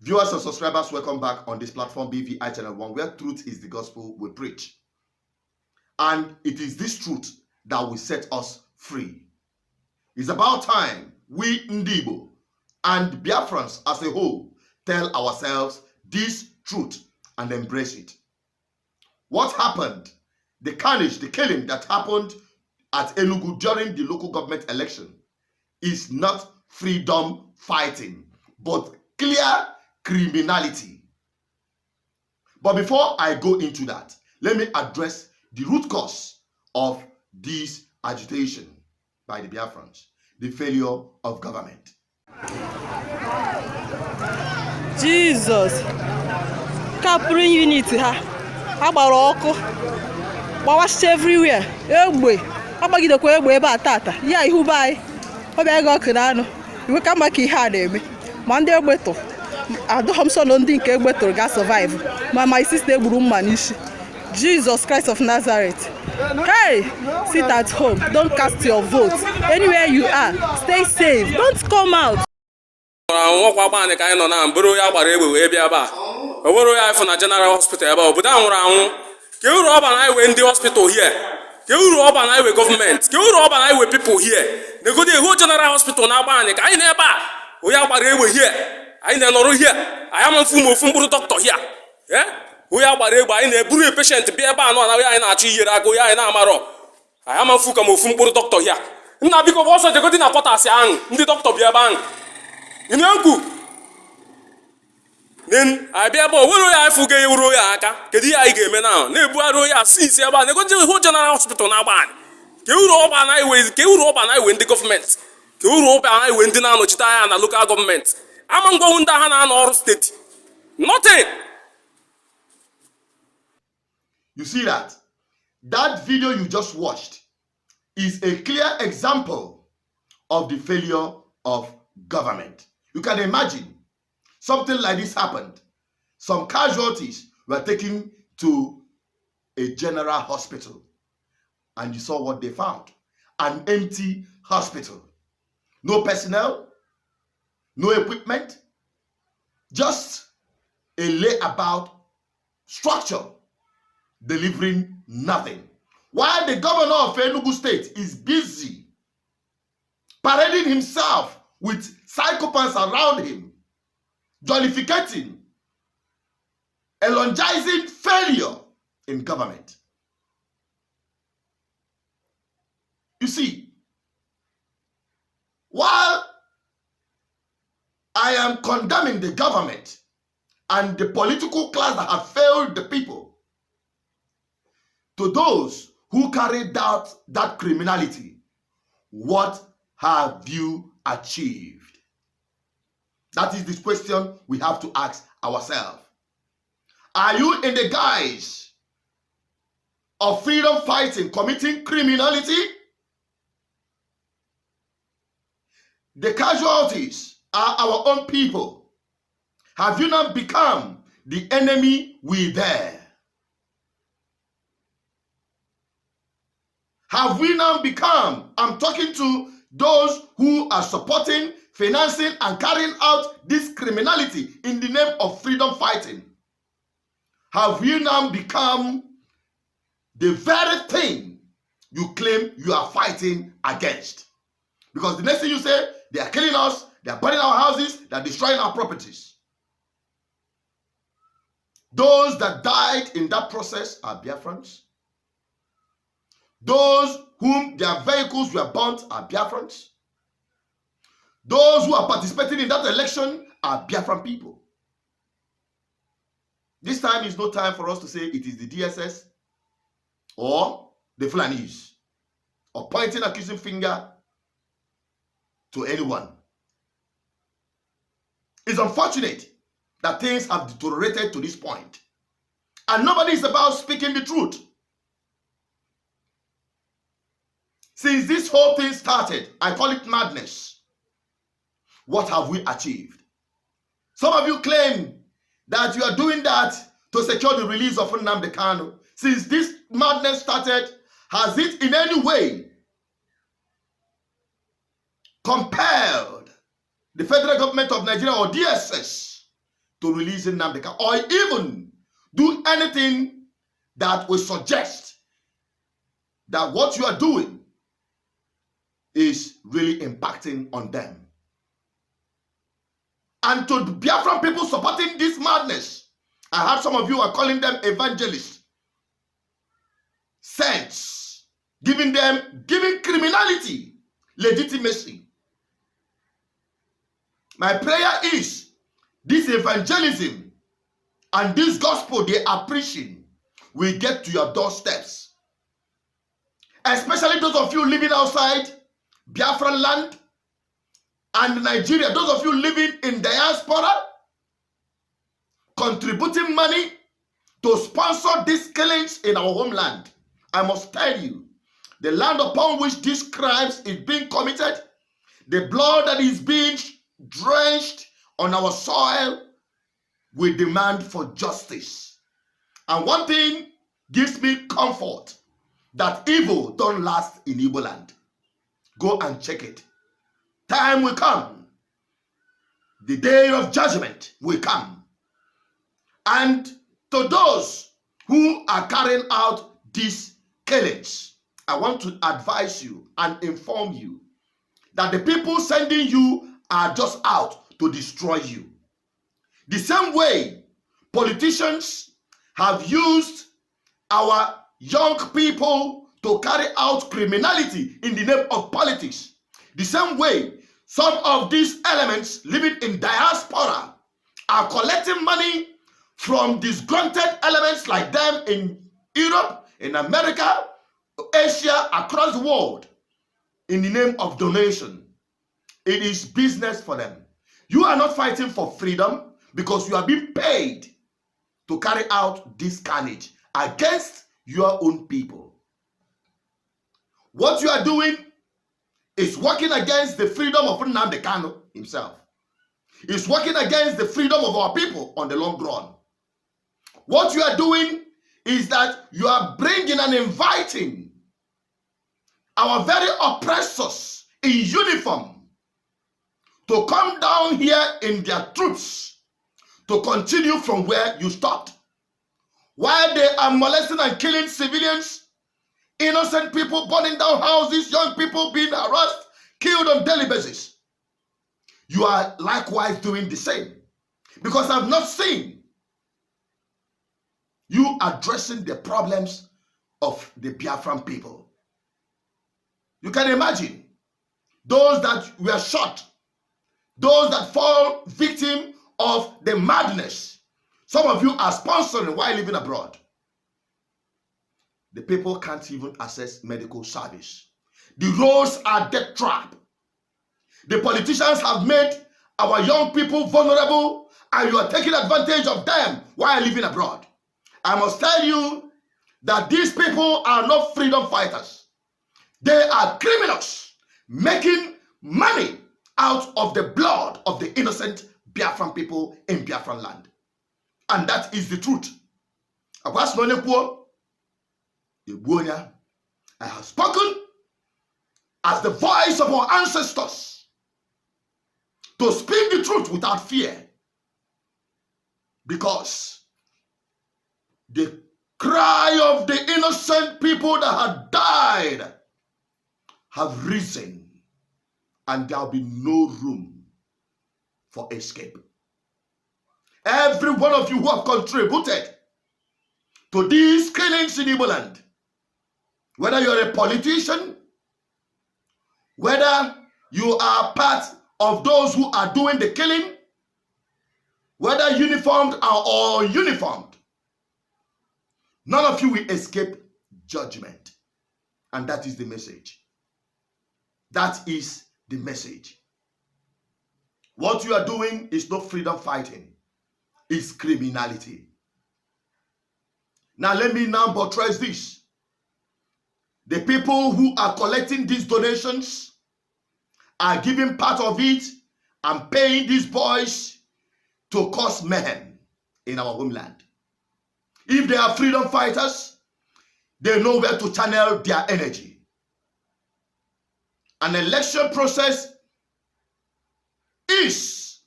Viewers and subscribers, welcome back on this platform, BVI Channel 1, where truth is the gospel we preach. And it is this truth that will set us free. It's about time we Igbo and Biafrans as a whole tell ourselves this truth and embrace it. What happened? The carnage, the killing that happened at Enugu during the local government election is not freedom fighting, but clear criminality. But before I go into that, let me address the root cause of this agitation by the Biafrans, the failure of government. Jesus, capturing unit ha, agbara ọkụ, gbawasị everywhere, egbe, agbagidekwa egbe ebe a tata, ya ihu be anyị, ọ bịa ga ọkụ n'anụ, iwe ka maka ihe a na-eme, ma ndị egbe tụ, adọghọ m so na ndị nke egbe tụrụ ga survive, ma my sister egburu mma n'isi. Jesus Christ of Nazareth. Hey, sit at home, don't cast your vote. Anywhere you are, stay safe, don't come out. Nwakwa gbani ka anyị nọ na mburu ya gbara egbe wee bịa ba. Owero ya ifu na General Hospital ebe obodo anwụrụ anwụ. Ke uru ọba na iwe ndị hospital here. Ke uru ọba na iwe government. Ke uru ọba na iwe people here. Negodi ehu General Hospital na gbani ka anyị na ebe a. Oya gbara egbe here. Anyị na nọrọ here. Anyị ama mfu mofu mburu doctor here. Oya gbara egbe anyị na-eburu patient bịa ebe a nọ na anyị na-achọ ihere agụ ya anyị na-amarọ. Anyị ama mfu ka mofu mburu doctor here. Nna biko ọsọ jegodi na quarters ahụ ndị doctor bịa ebe ahụ. Inyanku nen abịa bụ wero ya ifu ga ewuro ya aka kedu ihe anyị ga-eme na na-ebugharị ya since ebe a na-egoji ho General Hospital na agba ke uru ọba na iwe ndị gọọmenti ke uru ọba na iwe ndị na-anọchite anya na local gọọmenti ama ngwa ndị ha na-anọ ọrụ steeti nothing. You see that video you just watched is a clear example of the failure of government. You can imagine something like this happened. Some casualties were taken to a general hospital, and you saw what they found: an empty hospital. No personnel, no equipment, just a layabout structure delivering nothing. While the governor of Enugu State is busy parading himself with psychopaths around him, jollificating, elongizing failure in government. You see, while I am condemning the government and the political class that have failed the people, to those who carried out that criminality, what have you achieved? That is the question we have to ask ourselves. Are you in the guise of freedom fighting committing criminality? The casualties are our own people. Have you not become the enemy we bear? Have we now become, I'm talking to those who are supporting, financing, and carrying out this criminality in the name of freedom fighting. Have you now become the very thing you claim you are fighting against? Because the next thing you say, they are killing us, they are burning our houses, they are destroying our properties. Those that died in that process are Biafrans. Those whom their vehicles were burnt are Biafrans. Those who are participating in that election are Biafran people. This time is no time for us to say it is the DSS or the Fulanis, or pointing accusing finger to anyone. It's unfortunate that things have deteriorated to this point, and nobody is about speaking the truth. Since this whole thing started, I call it madness. What have we achieved? Some of you claim that you are doing that to secure the release of Nnamdi Kanu. Since this madness started, has it in any way compelled the federal government of Nigeria or DSS to release Nnamdi Kanu, or even do anything that will suggest that what you are doing is really impacting on them. And to the Biafran people supporting this madness, I heard some of you are calling them evangelists, saints, giving criminality legitimacy. My prayer is this evangelism and this gospel they are preaching will get to your doorsteps. Especially those of you living outside Biafran land and Nigeria, those of you living in diaspora, contributing money to sponsor these killings in our homeland. I must tell you, the land upon which these crimes is being committed, the blood that is being drenched on our soil, we demand for justice. And one thing gives me comfort, that evil don't last in Igbo land. Go and check it. Time will come. The day of judgment will come. And to those who are carrying out these killings, I want to advise you and inform you that the people sending you are just out to destroy you. The same way politicians have used our young people to carry out criminality in the name of politics, the same way some of these elements living in diaspora are collecting money from disgruntled elements like them in Europe, in America, Asia, across the world, in the name of donation. It is business for them. You are not fighting for freedom because you are being paid to carry out this carnage against your own people. What you are doing is working against the freedom of Nnamdi Kanu himself. It's working against the freedom of our people on the long run. What you are doing is that you are bringing and inviting our very oppressors in uniform to come down here in their troops to continue from where you stopped. While they are molesting and killing civilians, innocent people burning down houses, young people being harassed, killed on daily basis, you are likewise doing the same. Because I've not seen you addressing the problems of the Biafran people. You can imagine those that were shot, those that fall victim of the madness. Some of you are sponsoring while living abroad. The people can't even access medical service. The roads are death trap. The politicians have made our young people vulnerable, and you are taking advantage of them while living abroad. I must tell you that these people are not freedom fighters. They are criminals making money out of the blood of the innocent Biafran people in Biafran land. And that is the truth. I have spoken as the voice of our ancestors to speak the truth without fear, because the cry of the innocent people that had died have risen, and there will be no room for escape. Every one of you who have contributed to these killings in Igbo land, whether you're a politician, whether you are part of those who are doing the killing, whether uniformed or ununiformed, none of you will escape judgment. And that is the message. That is the message. What you are doing is not freedom fighting. It's criminality. Now let me now buttress this. The people who are collecting these donations are giving part of it and paying these boys to cause mayhem in our homeland. If they are freedom fighters, they know where to channel their energy. An election process is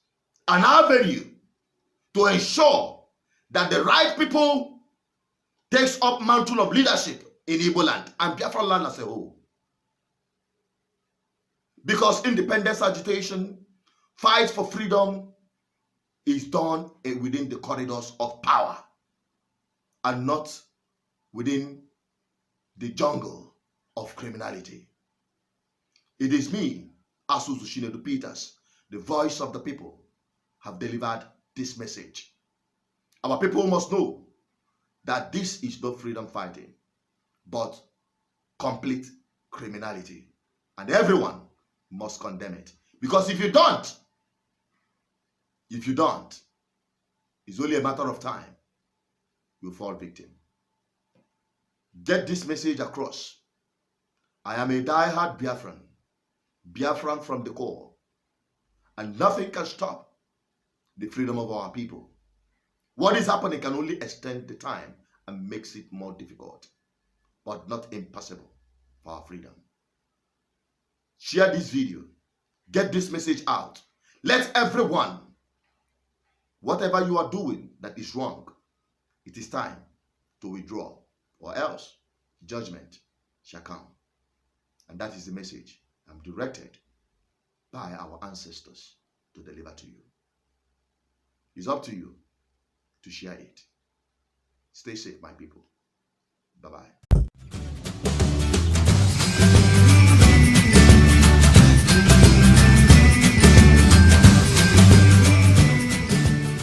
an avenue to ensure that the right people takes up mantle of leadership in Igbo land and Biafra land as a whole. Because independence agitation, fight for freedom is done within the corridors of power and not within the jungle of criminality. It is me, Asusu Shinedu Peters, the voice of the people, have delivered this message. Our people must know that this is not freedom fighting, but complete criminality. And everyone must condemn it. Because if you don't, it's only a matter of time you fall victim. Get this message across. I am a die-hard Biafran from the core, and nothing can stop the freedom of our people. What is happening can only extend the time and makes it more difficult, but not impossible for our freedom. Share this video. Get this message out. Let everyone, whatever you are doing that is wrong, it is time to withdraw, or else judgment shall come. And that is the message I'm directed by our ancestors to deliver to you. It's up to you to share it. Stay safe, my people. Bye-bye.